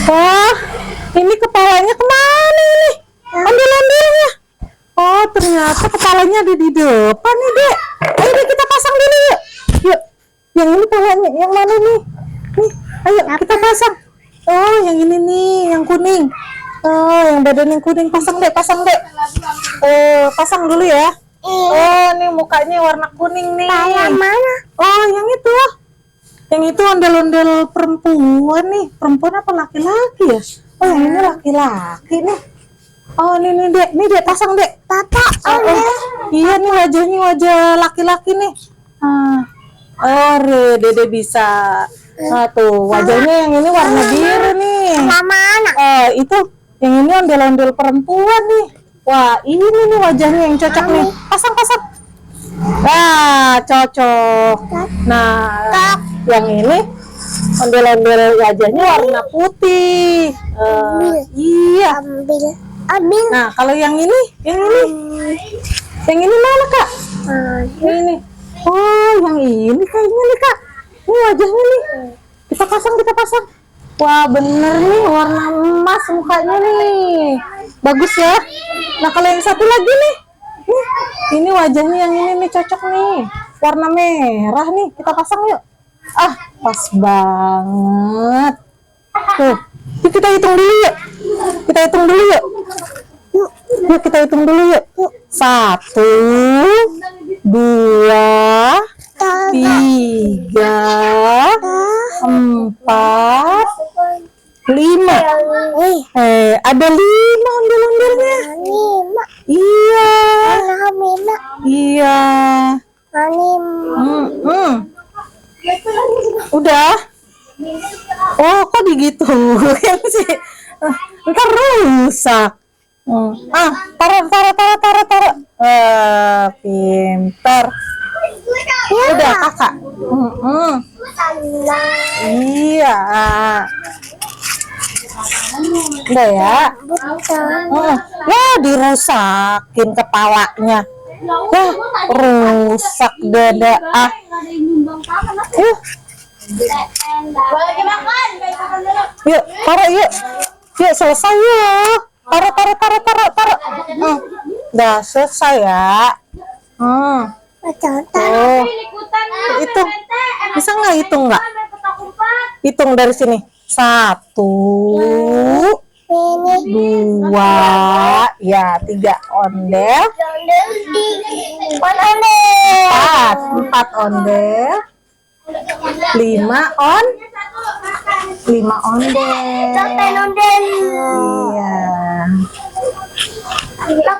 Wah, ini kepalanya kemana ini? Ondel-ondelnya. Oh, ternyata kepalanya ada di depan nih, Dek. Ayo deh, kita pasang dulu yuk. Yuk, yang ini kepalanya, yang mana nih? Nih, ayo kita pasang. Oh, yang ini nih, yang kuning. Oh, yang badan yang kuning. Pasang Dek, pasang Dek. Oh, pasang dulu ya. Oh, nih mukanya warna kuning nih. Yang mana? Oh, yang itu. Yang itu ondel-ondel perempuan nih. Perempuan apa laki-laki ya? Oh, yang ini laki-laki nih. Oh, nih Dek. Nih Dek, pasang Dek. Papa, Iya nih wajahnya wajah laki-laki nih. Oh, Dede bisa. Nah, tuh wajahnya yang ini warna biru nih. yang mana? Itu yang ini ondel-ondel perempuan nih. Wah, ini nih wajahnya yang cocok nih. Pasang. Nah, cocok. Nah, yang ini ondel-ondel wajahnya warna putih. Iya. Ambil. Nah, kalau yang ini mana Kak? Ini. Oh, yang ini kayaknya nih Kak. Ini wajahnya nih. Kita pasang. Wah, bener nih warna emas mukanya nih. Bagus ya. Nah, kalau yang satu lagi nih. Ini wajahnya yang ini nih cocok nih. Warna merah nih. Kita pasang yuk. Pas banget. Tuh. Kita hitung dulu yuk. Yuk kita hitung dulu yuk. 1, 2, 3, 4, 5. Ada 5 ondel-ondelnya. 5. Iya. Iya. Udah. Oh, kok digituin sih? Ntar rusak. Taruh. Pintar. Udah Kakak. Iya. Udah ya. Ya dirusakin kepalanya. Rusak dada. Yuk, taruh yuk. Yuk selesai yuk. Taruh. Udah selesai ya. Itu bisa nggak hitung nggak? Hitung dari sini. 1, 2, ya 3 ondel. 4 ondel. 5 ondel. Iya.